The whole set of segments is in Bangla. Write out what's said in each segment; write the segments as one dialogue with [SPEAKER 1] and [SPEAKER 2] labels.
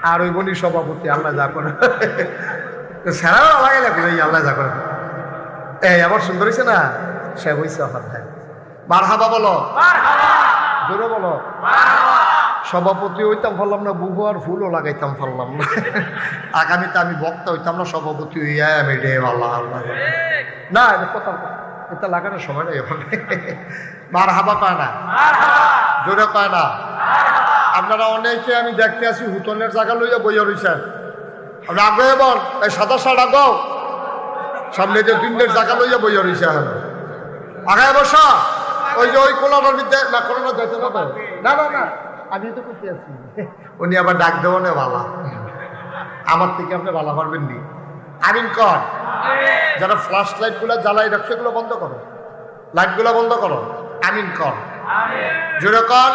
[SPEAKER 1] আর ওই বলি সভাপতি আল্লাহ যা করে স্যারাও আলাদা লাগলো এই আল্লাহ যা করে এই আবার সুন্দর হয়েছে না সে হয়েছে অর্থাৎ মারহাবা বলো জোরে বলো সভাপতি হইতাম পারলাম না বুবু আর ফুলও লাগাইতাম পারলাম না আগামীতে আমি বক্তা হইতাম না সভাপতি হইয়া আমি রে আল্লাহ আল্লাহ না এটা কথা এটা লাগানোর সময় নেই ওখানে মারহাবা পায় না জোরে পায় না আপনারা অনেকে আমি দেখতে আসি হুতনের জায়গা লইয়া বইয়া রয়েছেন রাগো এবং এই সাদা শার্ট আগাও সামনে যে দিনের জায়গা লইয়া বইয়া রয়েছে আগায় বসা ওই যে ওই কোলাটার বিদ্যা না কোলাটা যাইতে না না না না আমি তো করতে আছি উনি আবার ডাক দেবো না বালা আমার থেকে আপনি বালা পারবেন নি আমিন কর যারা ফ্ল্যাশ লাইট গুলা জ্বালাই রাখছে এগুলো বন্ধ করো লাইট গুলা বন্ধ করো আমিন কর জোরে কর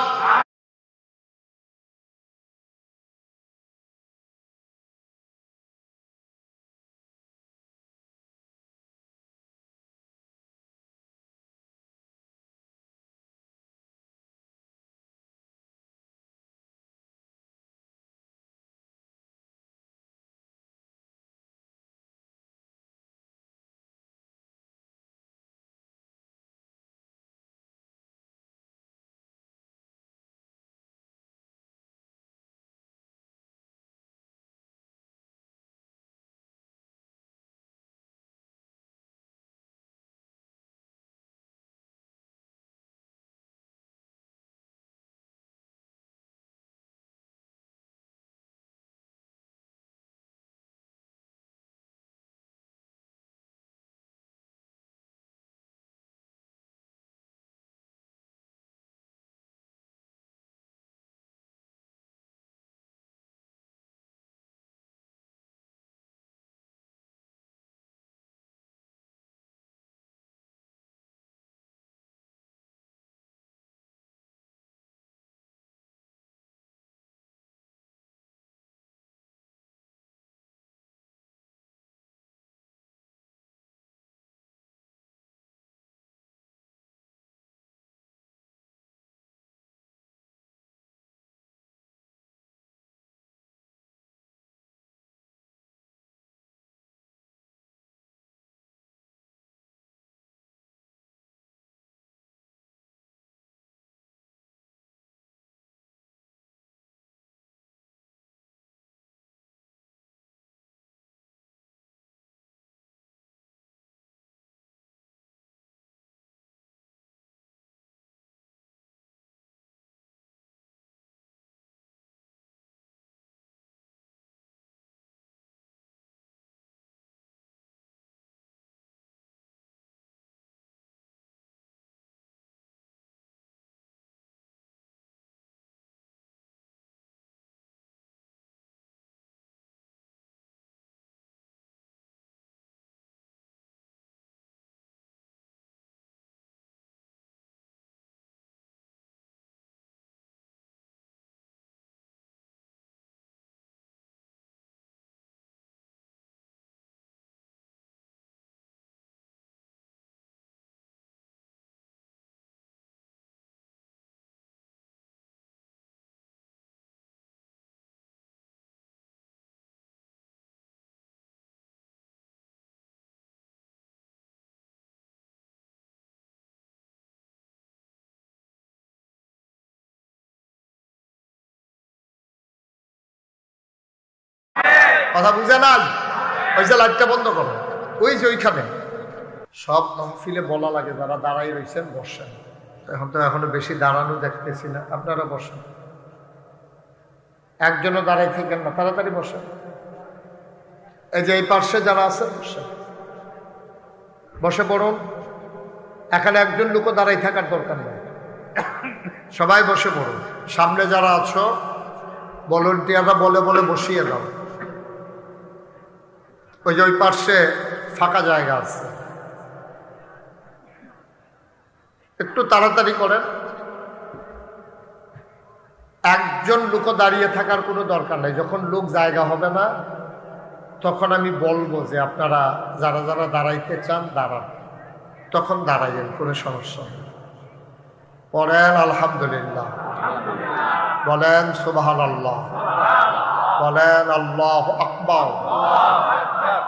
[SPEAKER 1] কথা বুঝে না ওই যে লাইটটা বন্ধ করো ওই যে ওইখানে সব মাহফিলে বলা লাগে যারা দাঁড়াই রয়েছেন বসেন এখন তো এখনো বেশি দাঁড়ানো দেখতেছি না আপনারা বসেন একজনও দাঁড়াই থাকেন না তাড়াতাড়ি বসেন এই যে এই পার্শ্বে যারা আছেন বসেন বসে পড়ুন এখানে একজন লোকও দাঁড়াই থাকার দরকার নেই সবাই বসে পড়ুন সামনে যারা আছো ভলান্টিয়াররা বলে বলে বসিয়ে দাও ওই যে ওই পার্শ্বে ফাঁকা জায়গা আছে একটু তাড়াতাড়ি করেন একজন লোক দাঁড়িয়ে থাকার কোনো দরকার নেই যখন লোক জায়গা হবে না তখন আমি বলবো যে আপনারা যারা যারা দাঁড়াইতে চান দাঁড়ান তখন দাঁড়াইয়েন কোনো সমস্যা নেই পড়েন আলহামদুলিল্লাহ বলেন সুবহানাল্লাহ বলেন আল্লাহু আকবার।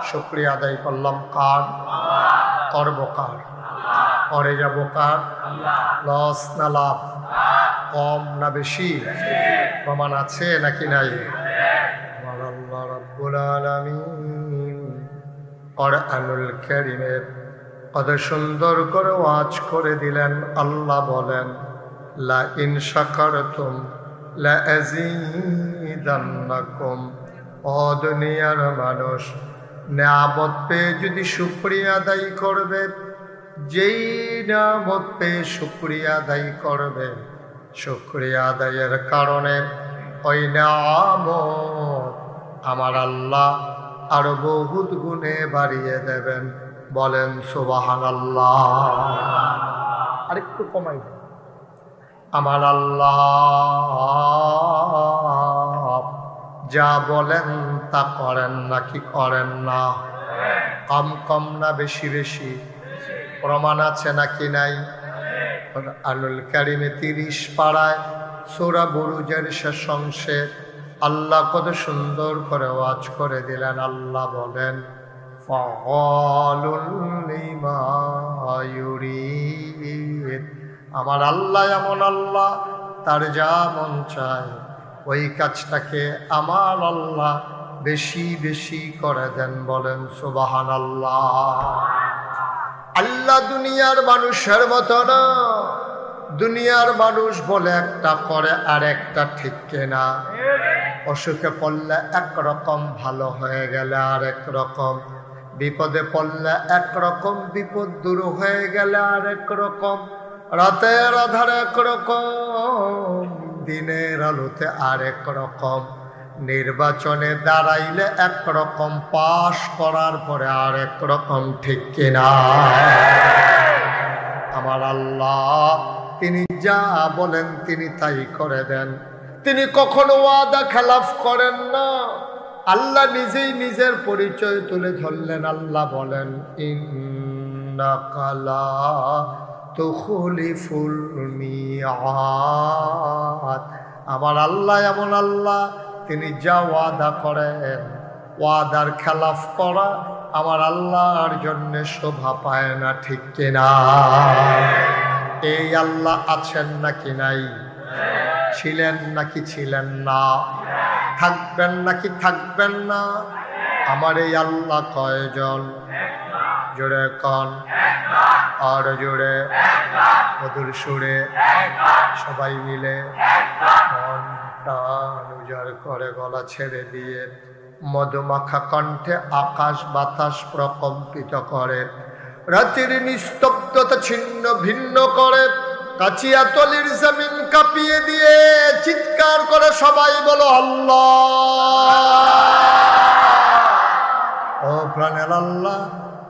[SPEAKER 1] শুকরিয়া আদায় করলাম কার? করব কার? করে যাব কার? লস না লাভ? কম না বেশি? প্রমাণ আছে নাকি নাই? আমার আল্লাহ রাব্বুল আলামিন কোরআনুল কারীমে কত সুন্দর করে ওয়াজ করে দিলেন। আল্লাহ বলেন লা ইন শাকারতুম লা আযীদান্নাকুম। ও দুনিয়ার মানুষ, নিয়ামত পেয়ে যদি শুকরিয়া আদায় করবে, যেই নিয়ামত পেয়ে শুকরিয়া আদায় করবে, শুকরিয়া আদায়ের কারণে ওই নিয়ামত আমার আল্লাহ আরো বহুত গুণে বাড়িয়ে দেবেন। বলেন সুবহানাল্লাহ। আরেকটু কমাই। আমার আল্লাহ যা বলেন তা করেন নাকি করেন না? কম কম না বেশি বেশি? প্রমাণ আছে নাকি নাই? কোরআনুল কারীমে 30 পারায় সূরা বুরুজের শেষ অংশে আল্লাহ কত সুন্দর করে ওয়াজ করে দিলেন। আল্লাহ বলেন ফাআলুল লিমা ইউরিদ। আমার আল্লাহ এমন আল্লাহ, তার যা মন চায় ওই কাজটাকে আমার আল্লাহ বেশি বেশি করে দেন। বলেন সুবহানাল্লাহ। আল্লাহ দুনিয়ার মানুষের মতো না। দুনিয়ার মানুষ বলে একটা করে আর একটা ঠিক কিনা? অসুখে পড়লে একরকম, ভালো হয়ে গেলে আর এক রকম, বিপদে পড়লে একরকম, বিপদ দূর হয়ে গেলে আর এক রকম, রাতের আধারে একরকম, দিনের আলোতে আর এক রকম, নির্বাচনে দাঁড়াইলে একরকম, পাশ করার পরে আর এক রকম, ঠিক কিনা? আমার আল্লাহ তিনি যা বলেন তিনি তাই করে দেন। তিনি কখনো ওয়াদা খেলাফ করেন না। আল্লাহ নিজেই নিজের পরিচয় তুলে ধরলেন। আল্লাহ বলেন ইন্নাকা লা তুখলিফুল মিআদ। আমার আল্লাহ এমন আল্লাহ, তিনি যা ওয়াদা করেন, ওয়াদার খেলাফ করা আমার আল্লাহর জন্য শোভা পায় না, ঠিক কিনা? এই আল্লাহ আছেন নাকি নাই? ছিলেন নাকি ছিলেন না? থাকবেন নাকি থাকবেন না? আমার এই আল্লাহ কয়জন? জোরে কন, আর জোরে, মধুর সুরে, সবাই মিলে মনটা উজাড় করে গলা ছেড়ে দিয়ে মধুমাখা কণ্ঠে আকাশ বাতাস প্রকম্পিত করে, রাতের নিস্তব্ধতা ছিন্ন ভিন্ন করে, কাচিয়া তলির জমিন কাঁপিয়ে দিয়ে চিৎকার করে সবাই বলো আল্লাহ। ও প্রাণের আল্লাহ,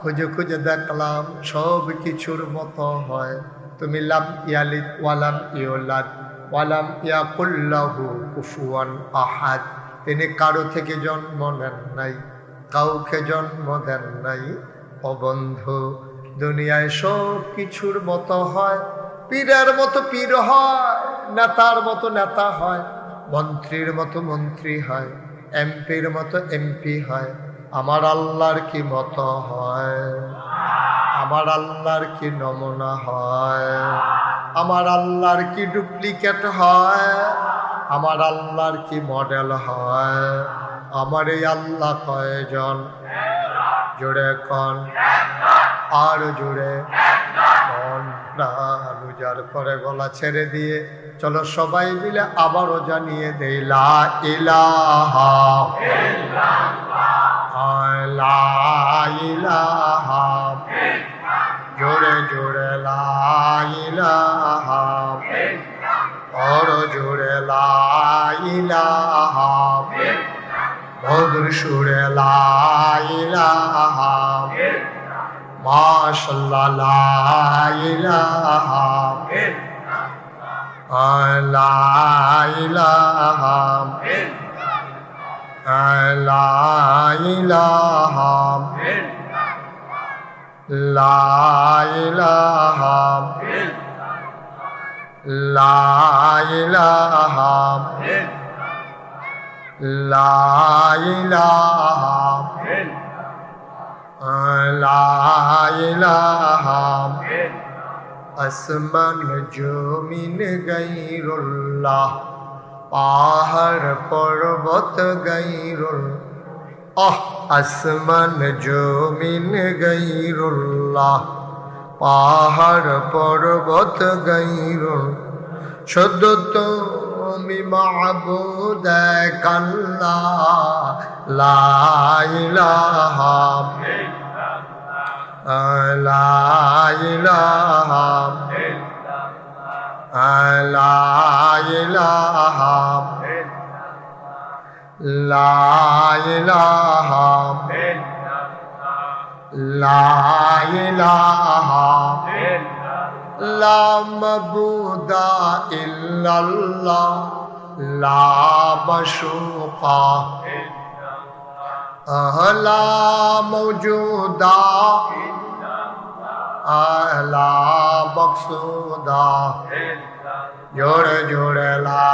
[SPEAKER 1] খুঁজে খুঁজে দেখলাম সব কিছুর মতো হয়। তুমি লাম ইয়ালিদ ওয়ালাম ইউলাদ ওয়ালাম ইয়াকুল্লাহু কুফুয়ান আহাদ। তিনি কারো থেকে জন্ম নেন নাই, কাউকে জন্ম দেন নাই। ও বন্ধু, দুনিয়ায় সব কিছুর মতো হয়। পীরের মতো পীর হয়, নেতার মতো নেতা হয়, মন্ত্রীর মতো মন্ত্রী হয়, এমপির মতো এমপি হয়। আমার আল্লাহর কি মতো হয়? আমার আল্লাহর কি নমুনা হয়? আমার আল্লাহর কি ডুপ্লিকেট হয়? আমার আল্লাহর কি মডেল হয়? আমার এই আল্লাহ কয়জন? জোরে কন, আর জোরে। মন প্রাণ উজাড় করে গলা ছেড়ে দিয়ে চলো সবাই মিলে আবারও জানিয়ে দেই লা ইলাহা লা ইলাহা, জোরে জোরে লা ইলাহা, আর জোরে লা ইলাহা, মধুর সুরে লা ইলাহা, মাশাআল্লাহ লা ইলাহা, লা ইলাহা, লা ইলাহা, লা ইলাহা, লা ইলাহা, লা ইলাহা লা ইলাহা আসমান জমিন গায়রুল্লাহ পাহাড় পর্বত গায়রুল্লাহ আসমান জমিন গায়রুল্লাহ পাহাড় পর্বত গায়রুল্লাহ শুধু তুমি মাবুদ এক আল্লাহ লা ইলাহা লা ইলাহা লা ইলাহা লা ইলাহা লা ইলাহা লা মাবুদা ইল্লাল্লাহ লা মাশুকা লা মওজুদা লা মকসুদা জোড়ে জোড়ে লা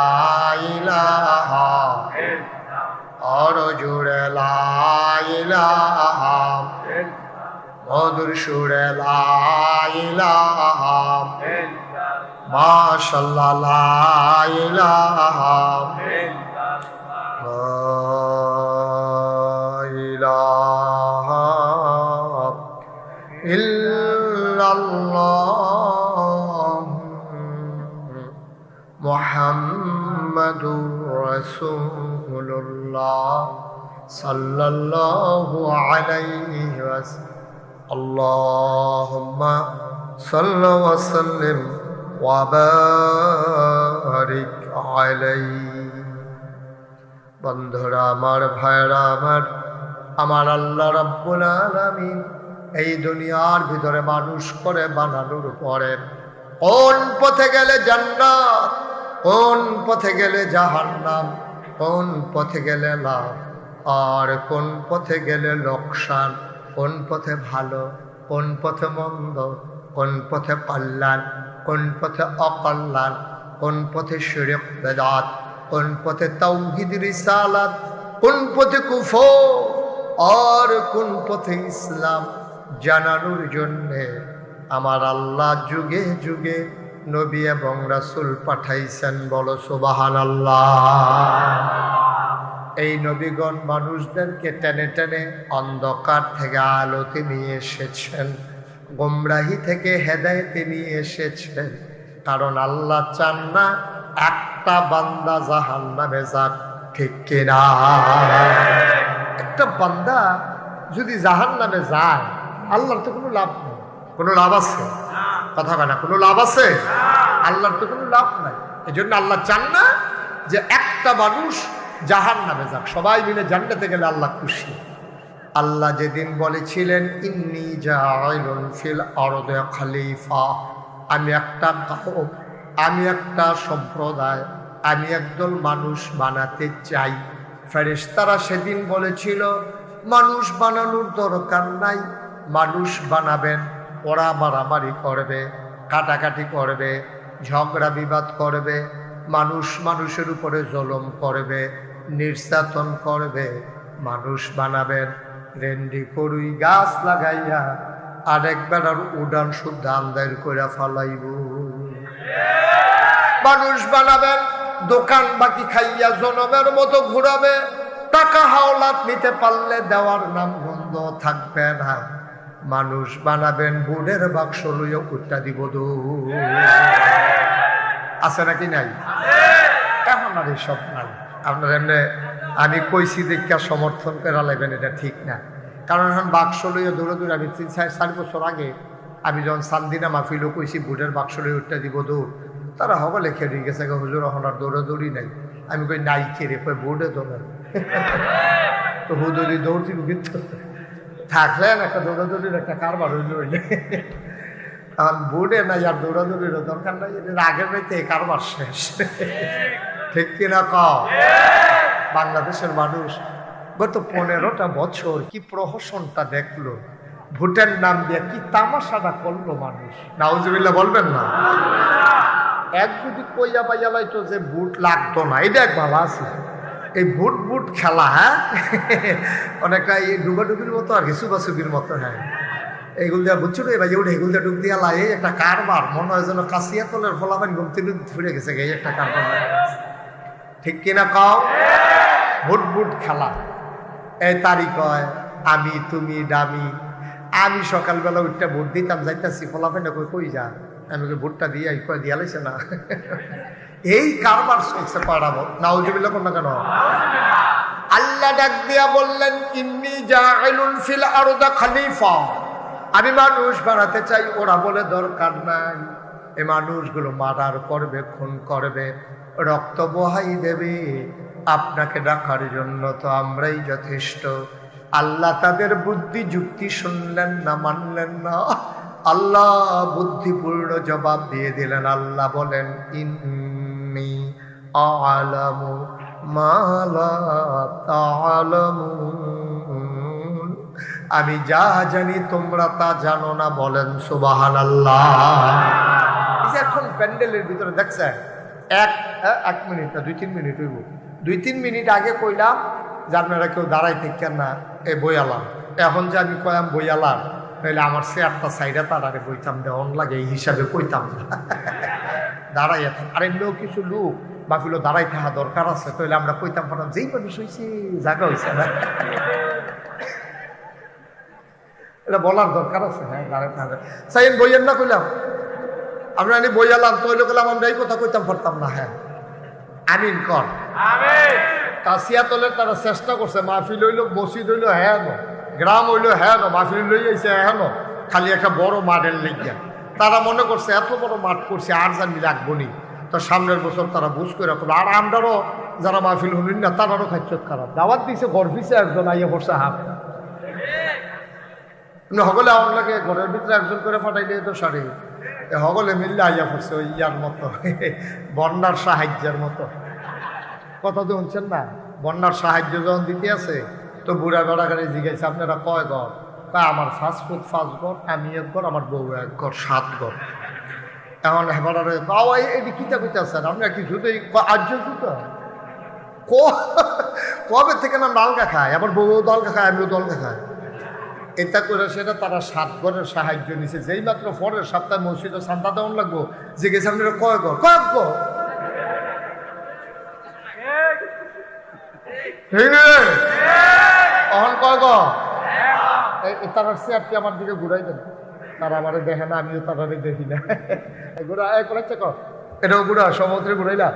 [SPEAKER 1] ইলাহা और जुड़े ला इलाहा मधुर सुरे ला इलाहा माशाल्लाह ला इलाहा ला इलाहा इल्लल्लाह मुहम्मदुर रसूलुल्लाह सल्लल्लाहु अलैहि वसल्लम अल्लाहुम्मा सल्लि व सल्लिम व बारिक अलैहि। बंधुरा आमार भाइरा आमार आल्लाह रब्बुल आलामीन এই দুনিয়ার ভিতরে মানুষ করে বানানোর পরে কোন পথে গেলে জান্নাত, কোন পথে গেলে জাহান্নাম, কোন পথে গেলে লাভ আর কোন পথে গেলে লোকসান, কোন পথে ভালো কোন পথে মন্দ, কোন পথে কল্যাণ কোন পথে অকল্যাণ, কোন পথে শিরক বেদাত, কোন পথে তাওহীদ রিসালাত, কোন পথে কুফর আর কোন পথে ইসলাম জানানোর জন্যে আমার আল্লাহ যুগে যুগে নবী এবং রাসূল পাঠাইছেন। বলো সুবহানাল্লাহ। এই নবীগণ মানুষদেরকে টেনে টেনে অন্ধকার থেকে আলোতে নিয়ে এসেছেন, গোমরাহি থেকে হেদায়েতে নিয়ে এসেছেন। কারণ আল্লাহ চান না একটা বান্দা জাহান্নামে যাক, ঠিক কিনা? একটা বান্দা যদি জাহান্নামে যায় আল্লাহর তো কোনো লাভ নেই। কোনো লাভ আছে? কথা বলে না, কোনো লাভ আছে? আল্লাহর তো কোনো লাভ নাই। এই জন্য আল্লাহ চান না যে একটা মানুষ জাহান্নামে যাক, সবাই মিলে জান্নাতে গেলে আল্লাহ খুশি। আল্লাহ যেদিন বলেছিলেন ইন্নী জাইলুন ফিল আরদি খলিফা, আমি একটা কওম, আমি একটা সম্প্রদায়, আমি একদল মানুষ বানাতে চাই। ফেরেশতারা সেদিন বলেছিল মানুষ বানানোর দরকার নাই, মানুষ বানাবেন ওরা মারামারি করবে, কাটাকাটি করবে, ঝগড়া বিবাদ করবে, মানুষ মানুষের উপরে জুলুম করবে, নির্যাতন করবে। মানুষ বানাবেন রেন্ডি করুই গাছ লাগাইয়া আরেক বেলার উড়ান শুদ্ধ আন্দার করে ফালাইব। মানুষ বানাবেন দোকান বাকি খাইয়া জনমের মতো ঘুরাবে, টাকা হাওলাত নিতে পারলে দেওয়ার নাম গন্ধ থাকবে না। মানুষ বানাবেন বুড়ের বাক্স লইয়া উঠা দিব আছে নাকি নাই? এখন আর এইসব নাই। আপনার এমনি আমি কইছি দেখা সমর্থন করে লাগবেন, এটা ঠিক না। কারণ এখন বাক্স লইয়া দৌড়ে দৌড়ে আমি 3-4 বছর আগে আমি যখন সান্দিনা মাহফিলও কইছি বুড়ের বাক্স লইয়া উঠা দিব দৌড়, তারা হবলে খেয়ে গেছে হুজুর এখন আর দৌড়াদৌড়ি নাই। আমি কই নাই খেয়ে কই বোর্ডে দৌড়ান তো হুদুরি দৌড় দিব, কিন্তু থাকলেন একটা দৌড়াদৌড়ির একটা কারবার হইল হইলে এখন বোর্ডে নাই আর দৌড়াদৌড়ির দরকার নাই। এদের আগের রাইতে কারবার শেষ, ঠিক কিনা কও? বাংলাদেশের মানুষ গত 15টা বছর কি প্রহসনটা দেখলো, ভোটের নাম দিয়ে কি তামাশাটা করলো মানুষ। নাউজুবিল্লাহ বলবেন না? এক যদি কইয়া পাইয়া লাইতো যে ভোট লাগতো না, এটা এক ভালো আছে। এই বুট বুট খেলা, হ্যাঁ অনেকটা এই ডুবাডুবির মতো আর কি, সুবাসুবির মতো। হ্যাঁ এইগুলো দেওয়া বুঝছো না, এবার উঠে এগুলো ডুব দিয়া লাই একটা কারবার, মনে হয় যেন কাশিয়া তলের ফলাফান ঘুমতে ফিরে গেছে এই একটা কারবার, ঠিক কিনা কও? বুট বুট খেলা। এই তারিখ হয় আমি তুমি ডামি, আমি সকালবেলা উঠটা ভোট দিতাম, যাইতাছি ফলাফান কই কই যা, আমি ভোটটা দিয়ে কয় দিয়া লাইছে না। এই কারবার চলছে পাড়াবো, নাউজুবিল্লাহ কোন না কেন? আল্লাহ ডাক দিয়া বললেন ইন্নী জাইলুন ফিল আরদি খলিফা, আমি মানুষ বানাতে চাই। ওরা বলে দরকার নাই, এই মানুষগুলো মার্ডার করবে, খুন করবে, রক্ত বহাই দেবে, আপনাকে ডাকার জন্য তো আমরাই যথেষ্ট। আল্লাহ তাদের বুদ্ধি যুক্তি শুনলেন না, মানলেন না। আল্লাহ বুদ্ধিপূর্ণ জবাব দিয়ে দিলেন। আল্লাহ বলেন ইন্নী আ'লামু মা লা তা'লামুন, আমি যা জানি তোমরা তা জানো না। বলেন সুবহানাল্লাহ। এই যে এখন প্যান্ডেলের ভিতরে দেখছেন এক মিনিট না 2-3 মিনিট হইব, 2-3 মিনিট আগে কইলাম যে আপনারা কেউ দাঁড়াই থাকেন না, এ বইয়ালাম। এখন যে আমি কয়াম বইয়ালাম, তাহলে আমার চেয়ারটা সাইডে তারারে বইতাম দেওয়ান লাগে, এই হিসাবে কইতাম না। দাঁড়াই থাক, আর এমনিও কিছু লোক বাকিলো দাঁড়াই থাকা দরকার আছে, তাহলে আমরা কইতাম পারতাম যেই মানুষ হয়েছে জায়গা হয়েছে না, এটা বলার দরকার আছে। হ্যাঁ দাঁড়াই থাকা সাইন বইয়ের না কইলাম, আমরা বইয়ালাম তৈলে করলাম, আমরা এই কথা কইতাম পারতাম না। হ্যাঁ আমিন কর। কাশিয়া তলের তারা চেষ্টা করছে, মাহফিল হইল, মসজিদ হইল, হ্যাঁ গ্রাম হইল, হ্যাঁ মাহফিল লই আইছে, হ্যাঁ খালি একটা বড় মাঠের লেগিয়া তারা মনে করছে এত বড় মাঠ করছে আর জানি রাখবো নি, তো সামনের বছর তারা বুঝ করে রাখলো। আর আমরারও যারা মাহফিল হলেন না তারারও খাচ্ছত খারাপ, দাওয়াত দিছে গর্বিছে একজন আইয়া পড়ছে হাফ হগলে আমার লাগে ঘরের ভিতরে একজন করে ফাটাইলে তো সারি, হগলে মিললে আইয়া পড়ছে ওই ইয়ার মতো, বন্যার সাহায্যের মতো। কথা তো শুনছেন না, বন্যার সাহায্য যখন দিতে আছে তো বুড়া বেড়া গাড়ি জিজ্ঞাসা আপনারা কয় ঘর? আমার ফাস্টফুড 5 ঘর, আমি 1 ঘর, আমার বউ 1 ঘর, 7 ঘর। এখন হেবারে এটি কিতা কইতে আছেন আমরা কি শুধুই আর্য জুতো কবে থেকে না ডালকা খায়, আবার বউ দলকা খায়, আমিও দলকা খাই। এটা করে সেটা তারা 7 ঘরের সাহায্য নিছে। যেই মাত্র পরের সপ্তাহে মসজিদে সান্তা দেওয়ান লাগবো, জিজ্ঞেস আপনারা কয় ঘর? কয়েক ঘর। অহন কয় ঘর? তারা চেয়ারটি আমার দিকে ঘুরাই দেন, তারা আমারে দেখে না, আমিও তারারে দেখি না। ঘুরা করেছে ক এটাও ঘুরা সমুদ্রে ঘুরাইলা।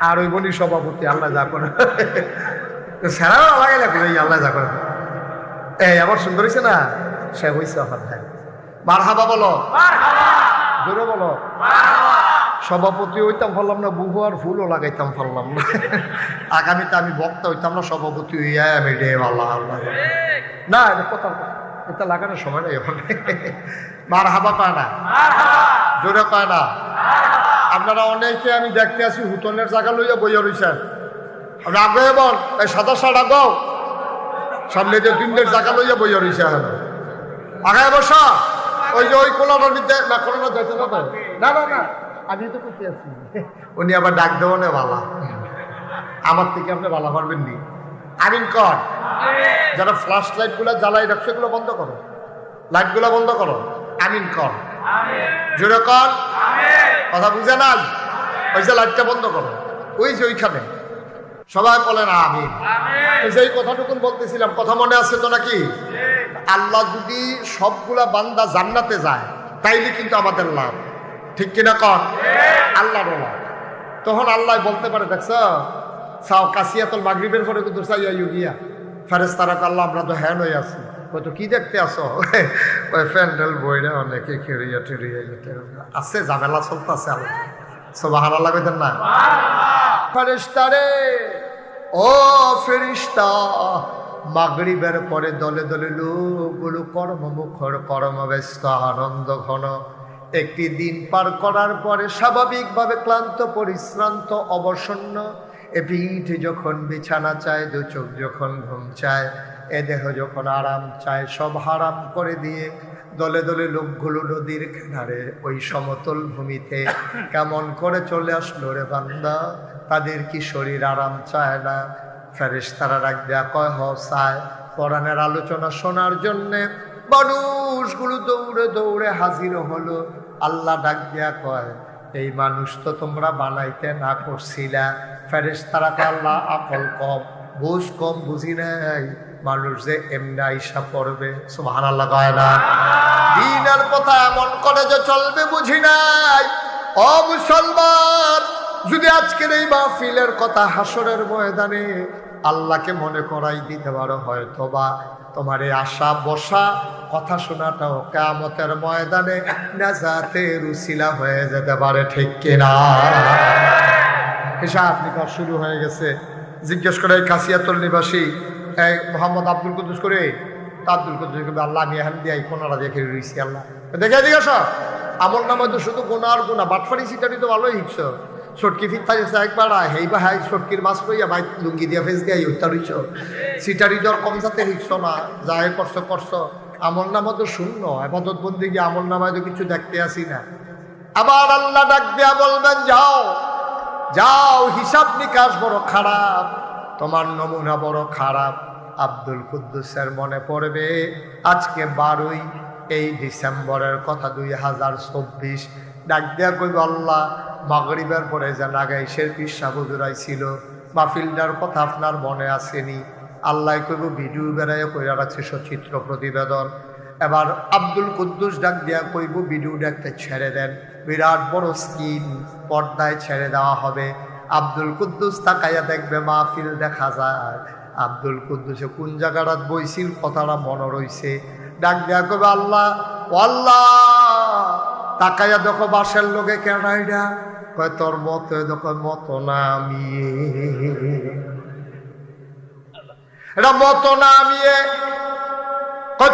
[SPEAKER 1] আর ওই বলি সভাপতি আল্লাহ যা করে সেরাও লাগাই লাগলো, এই আল্লাহ যা করে। এই আমার সুন্দর হয়েছে না, সে হয়েছে অর্থাৎ মারহাবা বলো, জোরে বলো। সভাপতি হইতাম পারলাম না, বুহু আর ফুলও লাগাইতাম পারলাম না। আগামীতে আমি বক্তা হইতাম না, সভাপতি হইয়া আমি রে আল্লাহ আল্লাহ না, এটা কথা এটা লাগানোর সময় নেই এখন। মারহাবা কয় না, জোরে কয় না। আপনারা অনেকে আমি দেখতে আছি হুতনের জায়গা লইয়া বইয়া রইছেন, আপনি আগে বল এই সাদা শার্ট আগাও, সামনে যে 3 জায়গা লইয়া বইয়া রইছে, আগায় বসা। ওই যে ওই কোলাটার বিদ্যা না, কোলাটা যাইতে না, না না না আমি তো করতে আছি। উনি আবার ডাক দেবো না বালা, আমার থেকে আপনি বালা পারবেন নি। আমিন কর। যারা ফ্ল্যাশ লাইট গুলা জ্বালাই রাখছে এগুলো বন্ধ করো, লাইট গুলা বন্ধ করো। আমিন কর, জোরে কর। কথা বুঝে নাই? ওই যে লাইটটা বন্ধ করো, ওই যে ওইখানে সবাই বলেন আমিন। যেই কথাটুকুন বলতেছিলাম, কথা মনে আছে তো নাকি? আল্লাহ যদি সবগুলা বান্দা জান্নাতে যায় তাইলে কিন্তু আমাদের লাভ, ঠিক কিনা কর? আল্লাহর লাভ। তখন আল্লাহ বলতে পারে দেখছো সাও কাশিয়াতুল মাগরিবের পরে কিন্তু চাইয়া ইউগিয়া ফেরেশতারা আল্লাহ আমরা তো হ্যান হয়ে আছি, তো কি দেখতে আসো? ওই প্যান্ডেল বইরা অনেকে খেরিয়া টেরিয়া আছে, ঝামেলা চলতেছে। আল্লাহ সুবহানাল্লাহ কইতেন না? ফেরেশতারে ও ফেরেশতা, মাগরিবের পরে দলে দলে লোকগুলো কর্মমুখর, কর্মব্যস্ত, আনন্দ ঘন। একটি দিন পার করার পরে স্বাভাবিকভাবে ক্লান্ত, পরিশ্রান্ত, অবসন্ন, এ পিঠ যখন বিছানা চায়, 2 চোখ যখন ঘুম চায়, এ দেহ যখন আরাম চায়, সব হারাম করে দিয়ে দলে দলে লোকগুলো নদীর কিনারে ওই সমতল ভূমিতে কেমন করে চলে আসলো রে বান্দা, তাদের কি শরীর আরাম চায় না? ফেরেশতারা ডাক দেয়া কয় হ চায়। কোরআনের আলোচনা শোনার জন্যে মানুষগুলো দৌড়ে দৌড়ে হাজির হলো। আল্লাহ ডাক দেয়া কয় এই মানুষ তো তোমরা বানাইতে না করছিলা। ফেরেশতারা কয় আল্লাহ আকল কম, বুঝ কম, বুঝি নাই মানুষ যে এমনি আইসা পড়বে। সুবহানাল্লাহ কয় না? দিনের কথা এমন করে যে চলবে বুঝি নাই। ও মুসলমান, যদি আজকের এই মাহফিলের কথা হাসরের ময়দানে আল্লাহকে মনে করাই দিতে পারো, হয়তো বা তোমার এই আশা বসা কথা শোনাটাও কিয়ামতের ময়দানে নাজাতের উসিলা হয়ে যেতে পারে, ঠিক কিনা? হিসাব নিকাশ শুরু হয়ে গেছে। জিজ্ঞেস করে কাশিয়াতুল নিবাসী মোহাম্মদ আব্দুল কুদ্দুস করে, আব্দুল কুদ্দুস আল্লাহ আমি এখান দিয়ে কোনারা দেখে রয়েছি, আল্লাহ দেখে জিজ্ঞাস আমল নামে তো শুধু গোনা আর গোনা, বাটফারি সিটারি তো ভালোই হিংস, সটকি ফিরতা গেছে একবার হেই বা হাই সটকির মাছ লইয়া ভাই লুঙ্গি দিয়া ফেস দিয়া উত্তর হইছ, সিটারি দর কম যাতে হিংস না, যাই করছো করছো, আমল নামা তো শূন্য, আবাদত বন্দি গিয়ে আমল নামায় তো কিছু দেখতে আসি না। আবার আল্লাহ ডাক দেয়া বলবেন যাও যাও, হিসাব নিকাশ বড় খারাপ, তোমার নমুনা বড় খারাপ। আব্দুল কুদ্দুসের মনে পড়বে আজকে 12ই এই ডিসেম্বরের কথা 2024। ডাক দেয়া কইব আল্লাহ মাগরিবের পরে যে নাগাইশের পিসা হুজুরাই ছিল, মাহফিলটার কথা আপনার মনে আসেনি? আল্লাহ কইব ভিডিও বেড়াইয়া কইরা রাখছে সচিত্র প্রতিবেদন। এবার আব্দুল কুদ্দুস ডাক দেয়া কইব ভিডিওটা একটা ছেড়ে দেন, বিরাট বড় স্ক্রিন পর্দায় ছেড়ে দেওয়া হবে। আব্দুল কুদ্দুস তাকাইয়া দেখবে মাহফিল দেখা যায়। আব্দুল কুদ্দুসে কোন জায়গাটা বইছিল কথাটা মনে রইছে। ডাক দেয়া কইবে আল্লাহ আল্লাহ, তাকাইয়া দেখো বাসের লোকে কেন এটা কয় তোর মতো, দেখো মতো না আমি, এটা মতো না আমি,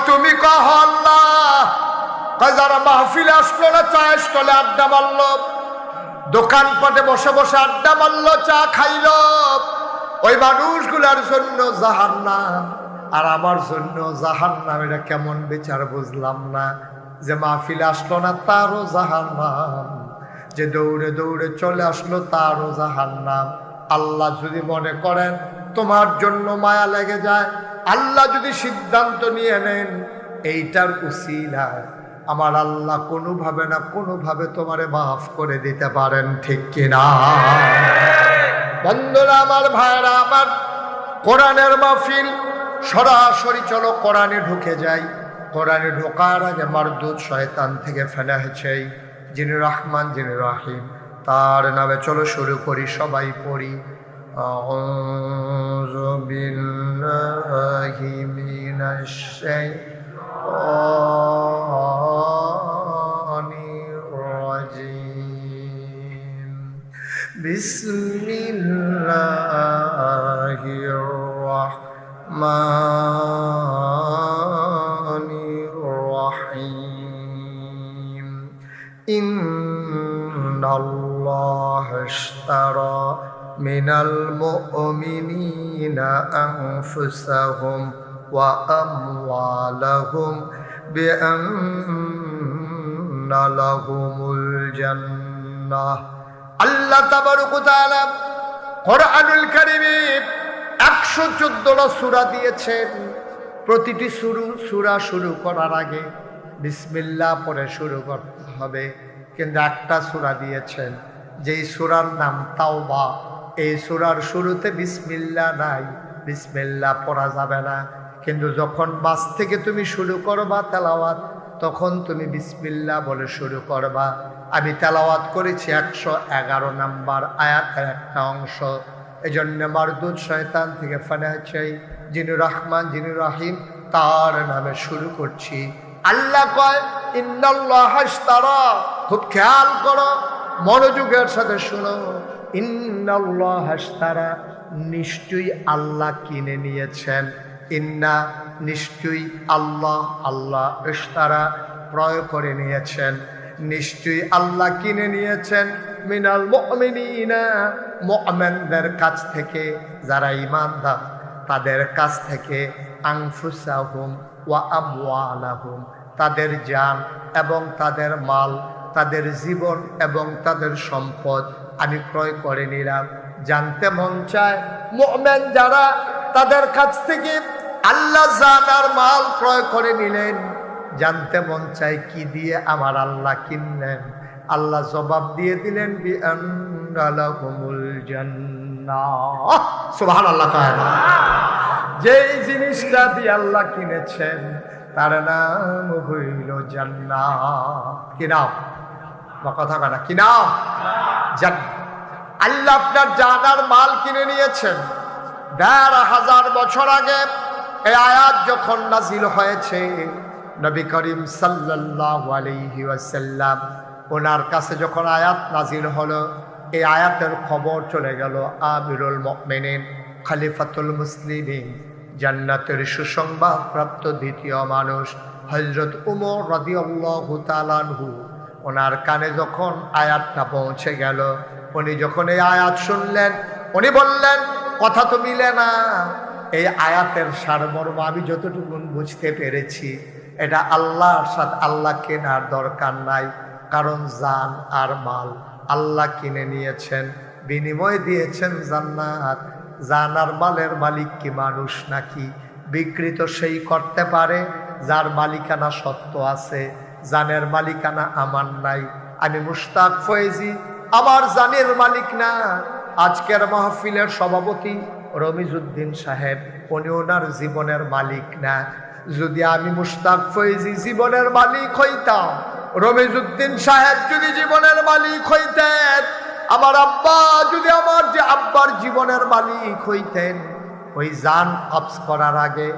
[SPEAKER 1] তুমি কহ আল্লাহ, যারা মাহফিলে আসলো না চায়ের স্টলে আড্ডা মারলো, দোকানপাটে বসে বসে আড্ডা মারলো, চা খাইলো, ওই মানুষগুলার জন্য জাহান্নাম আর আমার জন্য জাহান্নাম। এটা কেমন বিচার বুঝলাম না, যে মাহফিলে আসলো না তারও জাহান্নাম, যে দৌড়ে দৌড়ে চলে আসলো তারও জাহান্নাম। আল্লাহ যদি মনে করেন তোমার জন্য মায়া লেগে যায়, আল্লাহ যদি সিদ্ধান্ত নিয়ে নেন এইটার উসিলায় আমার আল্লাহ কোনোভাবে না কোনোভাবে তোমারে মাফ করে দিতে পারেন, ঠিক কিনা? বন্ধুরা আমার, ভাইরা আমার, কোরআনের মাহফিল সরাসরি চলো কোরআনে ঢুকে যাই। কোরআনে ঢোকার আগে মারদুদ শয়তান থেকে ফেলা হয়েছে যিনি রহমান যিনি রহিম, তার নামে চলো শুরু করি, সবাই পড়ি। আউযু বিল্লাহি মিনাশ শাইতানির রাজিম। বিসমিল্লাহির রাহমানির রাহিম। ইন্নাল্লাহা ইশতারা মিনাল মুমিনিনা আনফুসাহুম ওয়া আমওয়ালাহুম বিআন্না লাহুমুল জান্নাহ। আল্লাহ তাবারক ওয়া তাআলা কোরআনুল কারীমে 114টা সূরা দিয়েছেন। প্রতিটি সূরা শুরু করার আগে বিসমিল্লাহ পড়ে শুরু করতে হবে, কিন্তু একটা সূরা দিয়েছেন যেই সূরার নাম তাওবা, এই সূরার শুরুতে বিসমিল্লাহ নাই, বিসমিল্লাহ পড়া যাবে না। কিন্তু যখন বাস থেকে তুমি শুরু করবা তেলাওয়াত, তখন তুমি বিসমিল্লাহ বলে শুরু করবা। আমি তেলাওয়াত করেছি 111 নাম্বার আয়াতের একটা অংশ। এজন্য মারদুদ শয়তান থেকে ফানা চাই, যিনি রহমান যিনি রহিম তার নামে শুরু করছি। আল্লাহ কয় ইন্নাল্লাহা ইশতারা, খুব খেয়াল করো, মনোযোগের সাথে শুনো। ইন্নাল্লাহা ইশতারা, নিশ্চয়ই আল্লাহ কিনে নিয়েছেন। ইন্না, নিশ্চয়ই, আল্লাহ, আল্লাহ, ইশতারা, ক্রয় করে নিয়েছেন। নিশ্চয়ই আল্লাহ কিনে নিয়েছেন মিনাল মুমিনিনা, মুমিনদের কাছ থেকে, যারা ঈমানদার তাদের কাছ থেকে, আনফুসাহুম ওয়া আমওয়ালাহুম, তাদের জান এবং তাদের মাল, তাদের জীবন এবং তাদের সম্পদ আমি ক্রয় করে নিলাম। জানতে মন চায় মুমিন যারা, তাদের কাছ থেকে আল্লাহ জান আর মাল ক্রয় করে নিলেন। জানতে মন চায় কি দিয়ে আমার আল্লাহ কিনলেন। আল্লাহ জবাব দিয়ে দিলেন বিআন্না লাহুমুল জান্নাহ। সুবহানাল্লাহ। যেই জিনিসটা দিয়ে আল্লাহ কিনেছেন তার নাম হইল জান্নাত। কি নাম? কথা কানা কি নাম? জান্নাত। আল্লাহ আপনার জান আর মাল কিনে নিয়েছেন। ১৫০০ বছর আগে এই আয়াত যখন নাজিল হয়েছে, নবী করিম সাল্লাল্লাহু আলাইহি ওয়াসাল্লাম ওনার কাছে যখন আয়াত নাজিল হলো, এই আয়াতের খবর চলে গেল আমিরুল মুমিনিন, খলিফাতুল মুসলিমিন, জান্নাতের সুসংবাদ প্রাপ্ত দ্বিতীয় মানুষ হযরত উমর রাদিয়াল্লাহু তাআলা আনহু, ওনার কানে যখন আয়াতটা পৌঁছে গেল, উনি যখন এই আয়াত শুনলেন, উনি বললেন কথা তো মিলে না। এই আয়াতের সারমর্ম আমি যতটুকু বুঝতে পেরেছি, এটা আল্লাহর সাথে আল্লাহ কেনার দরকার নাই, কারণ জান আর মাল আল্লাহ কিনে নিয়েছেন, বিনিময় দিয়েছেন জান্নাত। জান আর মালের মালিক কি মানুষ নাকি? বিক্রি তো সেই করতে পারে যার মালিকানা সত্য আছে, জানের মালিকানা আমার নাই। আমি মুশতাক ফয়েজি আমার জানের মালিক না। আজকের মাহফিলের সভাপতি রমিজউদ্দিন সাহেব, উনি ওনার জীবনের মালিক না। যদি আমি মুশতাক ফয়েজি জীবনের মালিক হইতাম, রমিজউদ্দিন সাহেব যদি জীবনের মালিক হইতেন, আমার আব্বা যদি আমার যে আব্বার জীবনের মালিক হইতেন, ওই জান কবজ করার আগে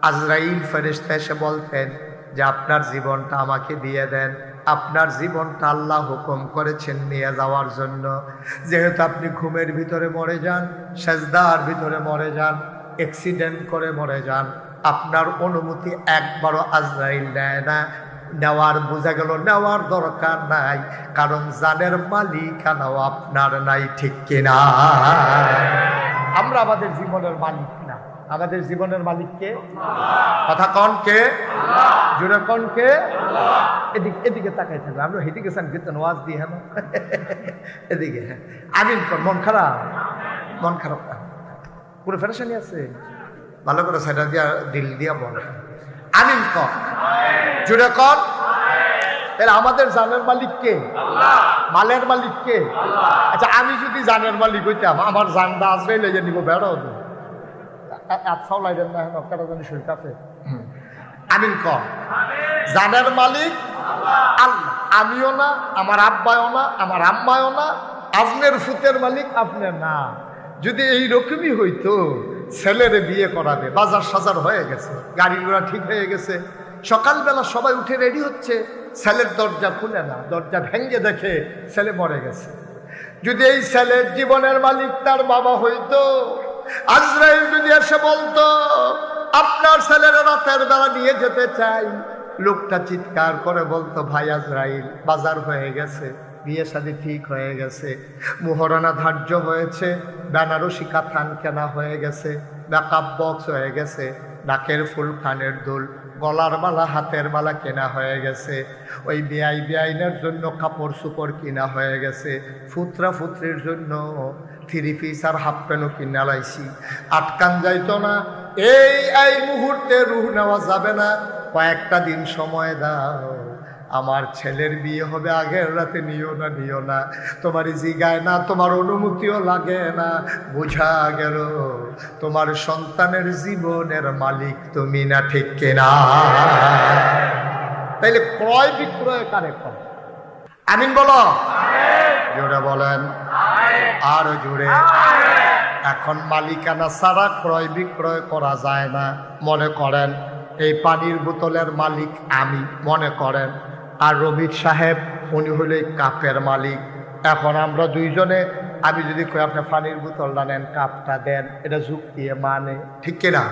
[SPEAKER 1] আজরাইল ফেরেশতা এসে বলতেন যে আপনার জীবনটা আমাকে দিয়ে দেন, আপনার জীবনটা আল্লাহ হুকুম করেছেন নিয়ে যাওয়ার জন্য। যেহেতু আপনি ঘুমের ভিতরে মরে যান, সেজদার ভিতরে মরে যান, অ্যাক্সিডেন্ট করে মরে যান, আপনার অনুমতি একবারও আজরাইল নেয় না। নেওয়ার বোঝা গেল নেওয়ার দরকার নাই, কারণ জানের মালিকানাও আপনার নাই, ঠিক কিনা? আমরা আমাদের জীবনের মালিক না। আমাদের জীবনের মালিক কে? কথা কন কে? জোরে কন কে? এদিকে এদিকে তাকাই থাকবে। আমরা হেঁটে গেছেন কিন্তু ওয়াজ দিয়ে হ্যাঁ এদিকে। হ্যাঁ আমিন কর। মন খারাপ? মন খারাপ পুরো ফেরেশানি আছে? ভালো করে সেটা দিয়া দিল দিয়া বল আমিন কর, জোরে কর। তাহলে আমাদের জানের মালিক কে? মালের মালিক কে? আচ্ছা আমি যদি জানের মালিক হইতাম, আমার জানটা আজরাইল লেগে নিব, বেড়াও তো আচ্ছাও লাইলেন না, একটা জানি শরীর কাছে। আমিন কর। জানের মালিক আল্লাহ। আমিও না, আমার আব্বাও না, আমার আম্মাও না, আজমের ফুতের মালিক আপনি না। যদি এইরকমই হইতো, ছেলেরে বিয়ে করাবে, বাজার সাজার হয়ে গেছে, গাড়ি ঘোড়া ঠিক হয়ে গেছে, সকালবেলা সবাই উঠে রেডি হচ্ছে, ছেলের দরজা খুলে না, দরজা ভেঙ্গে দেখে ছেলে মরে গেছে। যদি এই ছেলের জীবনের মালিক তার বাবা হইতো, আজরাইল যদি এসে বলতো আপনার ছেলের রাতের বেলা নিয়ে যেতে চাই, লোকটা চিৎকার করে বলতো ভাই আজরাইল বাজার হয়ে গেছে, বিয়ে শাদী ঠিক হয়ে গেছে, মুহরানা ধার্য হয়েছে, বেনারসি কাতান কেনা হয়ে গেছে, মেকআপ বক্স হয়ে গেছে, নাকের ফুল, কানের দুল, গলার মালা, হাতের মালা কেনা হয়ে গেছে, ওই বেআইনের জন্য কাপড় চোপড় কিনা হয়ে গেছে, ফুতরা ফুতরির জন্য 3 পিস আর হাফ প্যান্টও কিনা লাইছি, আটকান যাইতো না। এই মুহূর্তে রুহ নেওয়া যাবে না, কয়েকটা দিন সময় দাও, আমার ছেলের বিয়ে হবে, আগের রাতে নিও না, তোমার জিগায় না, তোমার অনুমতিও লাগে না, বোঝা গেল তোমার সন্তানের জীবনের মালিক তুমি না, ঠিক কিনা? তাইলে ক্রয় বিক্রয় কারে করে? আমিন বলো, জোরে বলেন, আরো জোরে। এখন মালিকানা ছাড়া ক্রয় বিক্রয় করা যায় না। মনে করেন এই পানির বোতলের মালিক আমি, মনে করেন, আর রবির সাহেব উনি হলো এই কাপের মালিক। এখন আমরা দুইজনে, আমি যদি কই আপনি পানির বোতলটা নেন, কাপটা দেন, এটা যুক্তি মানে, ঠিক কিনা?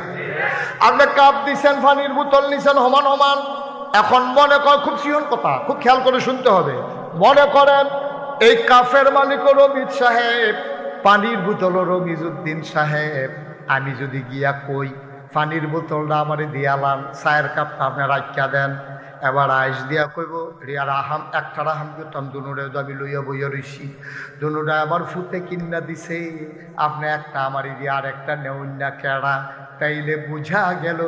[SPEAKER 1] আপনি কাপ দিচ্ছেন, পানির বোতল নিছেন সমান সমান। এখন মনে করেন, খুব সিওর কথা, খুব খেয়াল করে শুনতে হবে, মনে করেন এই কাপের মালিকও রবির সাহেব, পানির বোতলও রমিজউদ্দিন সাহেব। আমি যদি গিয়া কই পানির বোতলটা আমারে দিয়ালান, চায়ের কাপটা আপনি রাখিয়া দেন। এবার আইস দিয়া কইব রিয়ার আহাম একটা রাহাম করতাম, দুনুরে আমি লইয়া বইয়া রইছি, দুনুটা আবার ফুটে কিনা দিছে, আপনি একটা আমার রিয়ার একটা নেউন না কেড়া। তাইলে বুঝা গেল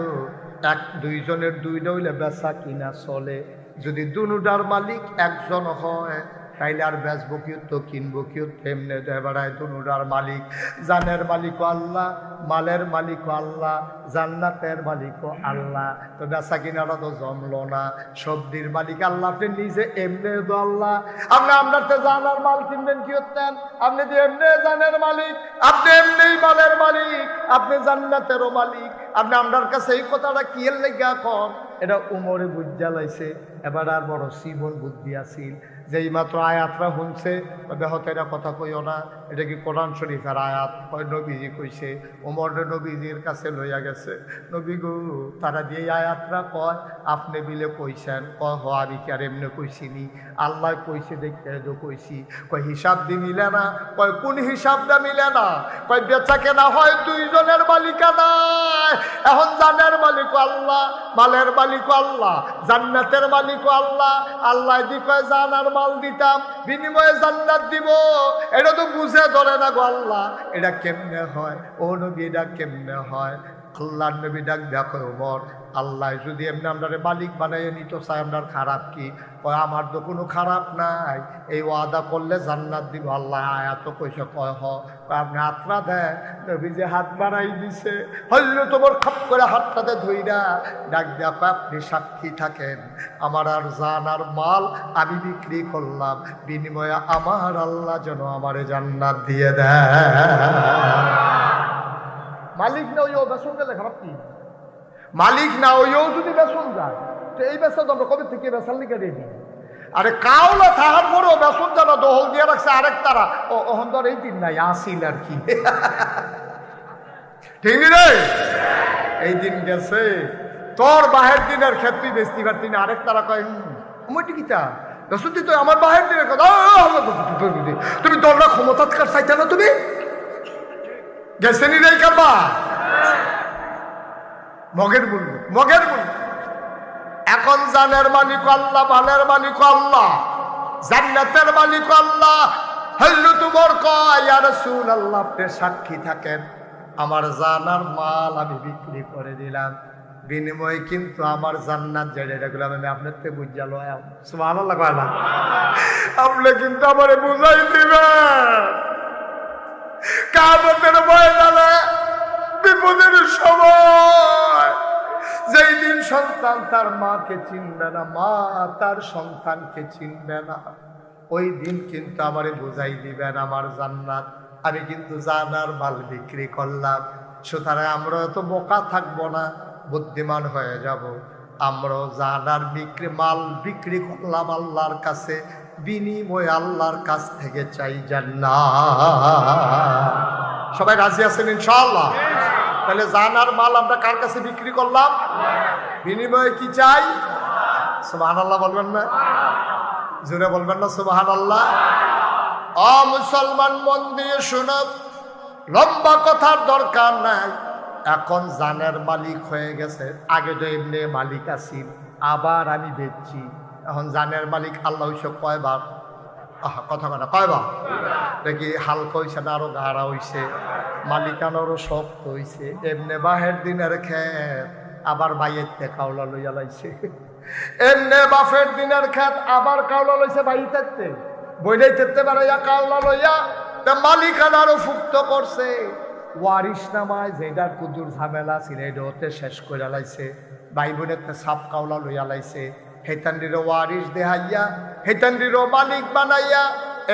[SPEAKER 1] এক দুইজনের দুইটা হইলে বেচা কিনা চলে। যদি দুনুটার মালিক একজন হয় তাইলে আর বেচবো কিউ তো কিনবো কিউ, তেমনে বেড়ায় দুনুটার মালিক। জানের মালিকও আল্লাহ, মালের মালিকও আল্লাহ, জান্নাতের মালিকও আল্লাহ। তো বেচা কিনারা তো জমলো না, সবজির মালিক আল্লাহ, আপনি নিজে এমনি তো আল্লাহ। আপনি আপনার তো জানার মাল কিনবেন কি হতেন, আপনি তো এমনি জানের মালিক, আপনি এমনি মালের মালিক, আপনি জান্নাতেরও মালিক। আপনি আপনার কাছে এই কথাটা কি এর লেগে কম, এটা উমরে বুঝা লাইছে। এবার আর বড় জীবন বুদ্ধি আছিল, যেই মাত্র আয়াতরা শুনছে হতে এটা কথা কইও না, এটা কি কোরআন শরীফের আয়াত, কয় নবীজি কইছে। ওমর নবীজির কাছে লইয়া গেছে, নবী গো তারা দিয়ে আয়াতরা কয় আপনি বিলে কইছেন, কয় হ আমি কি আর এমনি কইছিনি, আল্লাহ কইছে দেখতে তো কইছি। কয় হিসাব দি মিলে না, কয় কোন হিসাবটা মিলে না, কয় বেচা কেনা হয় দুইজনের মালিকানা। এখন জানের মালিক আল্লাহ, মালের মালিক আল্লাহ, জান্নাতের মালিক আল্লাহ। আল্লাহ দি কয় জানার মাল দিতাম বিনিময়ে জান্নাত দিব, এটা তো বুঝে ধরে না গো আল্লাহ, এটা কেমনে হয় ও নবী, এটা কেমনে হয়? আল্লাহ নবী ডাক দেখো ওমর, আল্লাহ যদি এমনি আপনার মালিক বানাইয়ে নিত চাই, আপনার খারাপ কি? কয় আমার তো কোনো খারাপ নাই, এই ওয়াদা করলে জান্নাত দিব আল্লাহ। আয়াত কইছে, কয় হ। আপনি হাতটা দেন, নবী যে হাত বাড়াই দিছে, হইল তোমার খাপ করে হাতটাতে ধইরা ডাক দেখো, আপনি সাক্ষী থাকেন আমার আর জান আর মাল আমি বিক্রি করলাম, বিনিময়ে আমার আল্লাহ যেন আমারে জান্নাত দিয়ে দেয়। মালিক না ওইও বেসন গেলে খারাপ কি? মালিক না ওইও যদি বেসন যায়, তো এই বেসন আমরা কবে থেকে বেসাল লিখে রেডি। আরে কাউলা থাকার পরেও বেসন যারা দহল দিয়ে রাখছে আরেক তারা, ওহন ধর এই দিন নাই আসিল আর কি, ঠিক রে? এই দিন গেছে, তোর বাহের দিনের ক্ষেত্রে বেশি পারতি না, আরেক তারা কয় টিকিটা বেসন দিত আমার বাহের দিনের কথা। তুমি দলরা ক্ষমতা চাইতে না, তুমি গেছেনি রে কারবা মগের বলবো, মগের বলবো। এখন জানের মালিক আল্লাহ, মালের মালিক আল্লাহ, জান্নাতের মালিক আল্লাহ। হল্লু তোমার কয় ইয়া রাসূলুল্লাহ, আপনি সাক্ষী থাকেন আমার জানার মাল আমি বিক্রি করে দিলাম, বিনিময়ে কিন্তু আমার জান্নাত যেটা গুলো আমি আপনার থেকে বুঝা লয়াম। সুবহানাল্লাহ কয় না? আপনি কিন্তু আমারে বুঝাই দিবেন কিয়ামতের ময়দানে বিপদের সময়, যেই দিন সন্তান তার মাকে চিনবে না, মা তার সন্তানকে চিনবে না, ওই দিন কিন্তু আমারে বুঝাই দিবেন আমার জান্নাত আমি কিন্তু জানার মাল বিক্রি করলাম। সুতরাং আমরা তো বোকা থাকবো না, বুদ্ধিমান হয়ে যাব। আমরাও জানার মাল বিক্রি করলাম আল্লাহর কাছে, বিনিময় আল্লাহর কাছ থেকে চাই জান্নাত। সবাই রাজি আছেন ইনশাআল্লাহ? তাহলে জানার মাল আমরা কার কাছে বিক্রি করলাম, বিনিময়ে কি চাই? সুবহানাল্লাহ বলবেন না? জোরে বলবেন না সুবহানাল্লাহ? ও মুসলমান মন দিয়ে শুনো, লম্বা কথার দরকার নাই। এখন জানের মালিক হয়ে গেছে, আগে তো এমনি মালিক আছি, আবার আমি বেচছি। এখন জানের মালিক আল্লাহ হইছে কয়বার? কথা কথা কয়বার? দেখি হালকা হইছে না আরো গাঢ়া হইছে, মালিকানোরও শক্ত হইছে। এমনি বাহের দিনের খেত আবার বাইয়ের তে কাউলা লইয়া লাইছে, এমনি বাফের দিনের খেত আবার কাউলা লইছে বাইয়ে থাকতে, বইটাই থাকতে পারাইয়া কাউলা লইয়া মালিকানারও ফুক্ত করছে। ওয়ারিশ নামায় যেটার কুদুর ঝামেলা ছিল এটা ওতে শেষ করে লাইছে, ভাই বোনের সাপ কাউলা লইয়া লাইছে, হেতান্ডিরও ওয়ারিশ দেহাইয়া হেতান্ডিরও মালিক বানাইয়া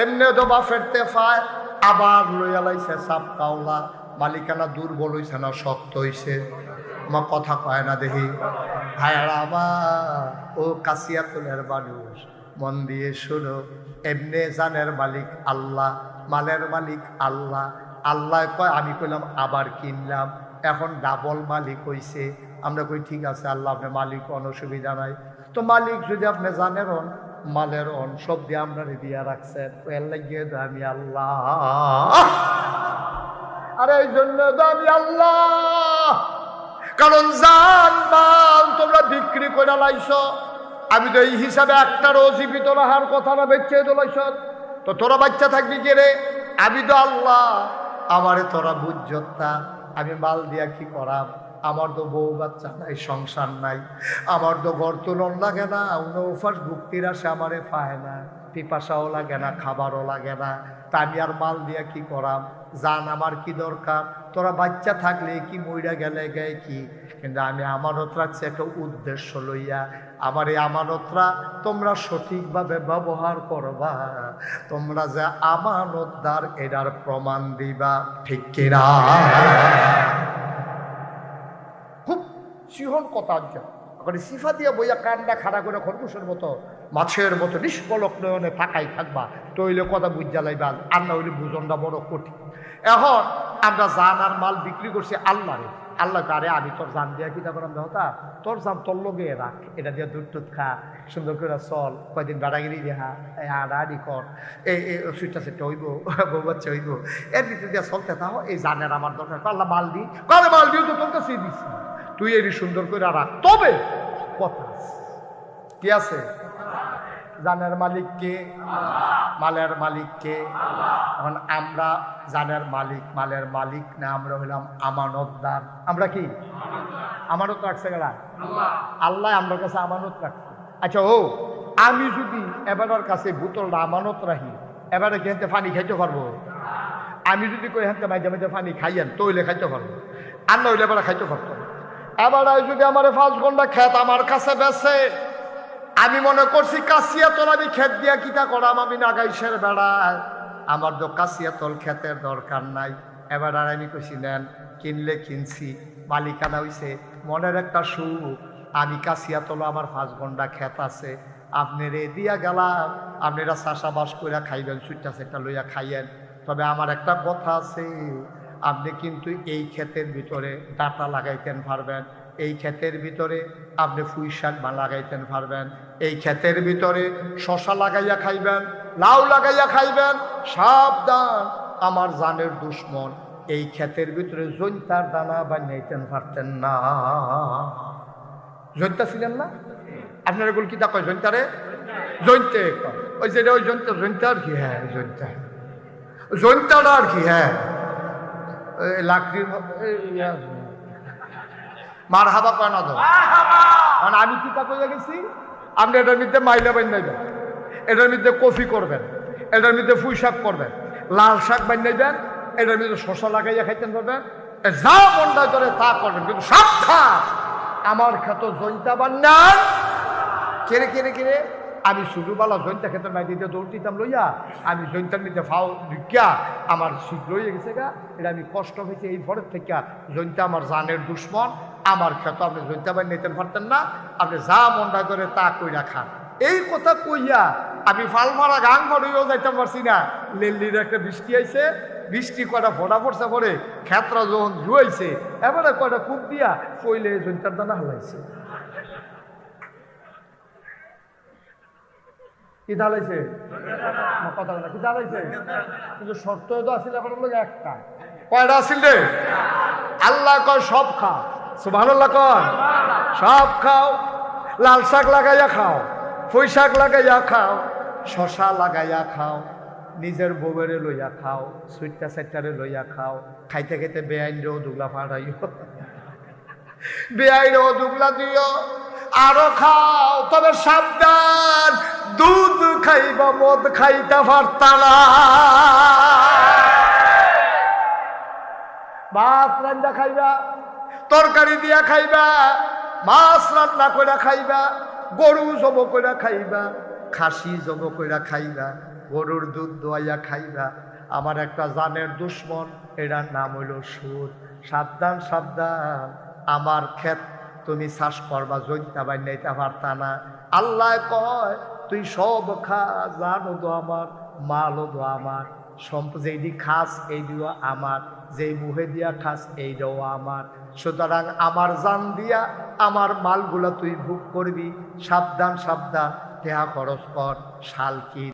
[SPEAKER 1] এমনি দোবা ফেরতে পায়, আবার লইয়া লাইছে সাপ কাউলা। মালিকানা দুর্বল হইছে না শক্ত হইছে? আমার কথা কয় না দেখি ভাইয়ারা আমার, ও কাশিয়াতুলের মানুষ মন দিয়ে শুনো, এমনি জানের মালিক আল্লাহ, মালের মালিক আল্লাহ। আল্লাহ কয় আমি কইলাম আবার কিনলাম, এখন ডাবল মালিক হইছে। আমরা কই ঠিক আছে আল্লাহ আপনি মালিক, কোনো অসুবিধা নাই। তো মালিক যদি আপনি জানেন মালের অন সব দিয়ে আমরা দিয়া রাখছেন, এর লাগিয়ে তো আমি আল্লাহ। আর এই জন্য তো আমি আল্লাহ, কারণ জান মাল তোমরা বিক্রি করে লাইছ। আমি তো এই হিসাবে একটারও জীবিত রাহার কথা না বেঁচে দোলাইছ, তো তোরা বাচ্চা থাকবি কে রে? আমি তো আল্লাহ, আমারে তোরা বুঝতা। আমি মাল দিয়া কি করাম? আমার তো বউ বাচ্চা নাই, সংসার নাই, আমার তো বর্তমান লাগে না, উনফাস ভুক্তির আসে আমারে পায় না, পিপাসাও লাগে না, খাবারও লাগে না, তা আমি আর মাল দিয়া কি করাম? জান আমার কি দরকার? তোরা বাচ্চা থাকলে কি, মইরা গেলে গায়ে কি, কিন্তু আমি আমানত রাখছি একটা উদ্দেশ্য লইয়া। আমার এই আমানতরা তোমরা সঠিকভাবে ব্যবহার করবা, তোমরা যে আমানতদার এটার প্রমাণ দিবা, ঠিক কিনা? খুব সিহন কথা সিফা দিয়ে বইয়া কান্ডা খাড়া করে খরগোশের মতো, মাছের মতো নিষ্পলক নয়নে তাকাই থাকবা, তো হইলে কথা বুঝা লাইবা, আর না হইলে বুঝনটা বড় কঠিন। এখন আমরা জান আর মাল বিক্রি করছি আল্লাহরে। আল্লাহ আরে আমি তোর জান দিয়া কিতা করাম দেহতা, তোর জান তোর লগে রাখ, এটা দিয়ে দুধ টুধ খা, সুন্দর করে চল, কয়দিন বেড়াগিরি দেখা, আড়াআড়ি কর, এই সুইটা সেটা হইব, বউ বাচ্চা হইব, এর ভিতরে দিয়ে চলতে থাকো। এই জানের আমার দরকার, আল্লাহ মাল দি, কবে মাল দিও তো তোর কাছে দিছি, তুই এই সুন্দর করে রাখ। তবে কথা কি আছে? জানের মালিক কে? মালের মালিক কে? এখন আমরা জানের মালিক, মালের মালিক না, আমরা হইলাম আমানতদার। আমরা কি আমানত রাখছে গেলা? আল্লাহ আমার কাছে আমানত রাখছে। আচ্ছা, ও আমি যদি এবারের কাছে বোতলটা আমানত রাখি, এবারে কি হাতে পানি খাইতে পারবো? আমি যদি কই হাতে মাঝে মাঝে পানি খাইয়েন, তো হইলে খাইতে পারবো, আর না হইলে এবারে খাইতে পারতো। এবার যদি আমার 5 ঘন্টা খেত আমার কাছে বেছে, আমি মনে করছি কাশিয়াতল আমি খেত দিয়া কিতা করাম, আমি নাগাইশের বেড়ায়, আমার তো কাশিয়াতল খেতের দরকার নাই। এবার আর আমি কইছি নেন, কিনলে কিনছি, মালিকানা হইছে, মনের একটা সুখ, আমি কাশিয়াতল আমার 5 ঘন্টা খেত আছে, আপনি রে দিয়া গেলাম, আপনারা চাষাবাস করে খাইবেন, সুইটা সেটা লইয়া খাইয়েন। তবে আমার একটা কথা আছে, আপনি কিন্তু এই ক্ষেতের ভিতরে ডাটা লাগাইতেন পারবেন, এই ক্ষেতের ভিতরে আপনি পুঁই শাক লাগাইতেন পারবেন, এই ক্ষেতের ভিতরে শশা লাগাইয়া খাইবেন, লাউ লাগাইয়া খাইবেন। সাবধান, আমার জানের দুশ্মন এই ক্ষেতের ভিতরে জৈন্তার দানা বানাইতেন পারতেন না। জৈন্তা ছিলেন না আপনার? এগুলো কি তা কয় জৈন্তারে? জৈন্তে কয়, ওই যেটা ওই জৈন্তা, জৈন্তা আর কি? হ্যাঁ জৈন্তা, জৈন্তাটা আর কি? হ্যাঁ লাকড়ির মার হাবা কয় না তো। মানে আমি কি তা কইয়া গেছি, আপনি এটার মধ্যে মাইলা বানাইবেন, এটার মধ্যে কফি করবেন, এটার মধ্যে পুঁই শাক করবেন, লাল শাক বানাইবেন, এটার মধ্যে শশা লাগাইয়া খাইতেন পারবেন, যা মনটা করে তা করবেন, কিন্তু সাবধান আমার ক্ষেত জৈন্তা বান্নার। কেড়ে কেড়ে কেড়ে আমি শুধুবেলা জৈন্তা ক্ষেতের মাই দিতে দৌড় দিতাম লইয়া, আমি জৈন্তার মধ্যে ফাও ঢুকিয়া আমার শীত রয়ে গেছে গা, এটা আমি কষ্ট হয়েছে এই ভরের থেকে। জৈন্তা আমার জানের দুশ্মন, আমার ক্ষেত আপনি জৈন্তা বাই নিতে পারতেন না, আপনি যা মনটা করে তা কইরা খান। এই কথা কইয়া আমি ফালমারা গান ভরেও যাইতাম পারছি না। লেল্লির একটা বৃষ্টি আইছে, বৃষ্টি কয়টা ফোটা পড়ছে, পরে ক্ষেত্রা যখন ধুয়াইছে, এবারে কয়টা কূপ দিয়া কইলে জৈন্তার দানা হালাইছে। কি ঢালাইছে? কথা বলা কি ঢালাইছে? কিন্তু শর্ত তো আসলে আপনার লোক একটা, কয়টা আসিল রে? আল্লাহ কয় সব খাও, সুবহানাল্লাহ কয় সব খাও, লাল শাক লাগাইয়া খাও, পুঁই শাক লাগাইয়া খাও, শশা লাগাইয়া খাও, নিজের বউয়েরে লইয়া খাও, সুইটটা সেটারে লইয়া খাও, খাইতে খাইতে বেআইনরেও দুগলা ফাটাইও, বেআইনরেও দুগলা দিও, আরো খাও। তবে সাবধান, দুধ খাইবা, মদ খাইতে পারতা না। ভাত রান্না খাইবা, তরকারি দিয়া খাইবা, মাছ রান্না করে খাইবা, গরু জব করে খাইবা, খাসি জব করে খাইবা, গরুর দুধ দোয়াইয়া খাইবা। আমার একটা জানের দুশ্মন, এটার নাম হইল সুদ। সাবধান সাবধান, আমার ক্ষেত তুমি চাষ করবা, জৈন্তা বানাইতে পারতা না। আল্লাহ কয় তুই সব খা, জানো তো আমার, মালও তো আমার, যেইটি খাস এইটিও আমার, যেই মুহে দিয়া খাস এইটাও আমার। সুতরাং আমার জান দিয়া আমার মালগুলা তুই ভোগ করবি। সাবধান সাবধান, টেহা খরচ কর, শাল কি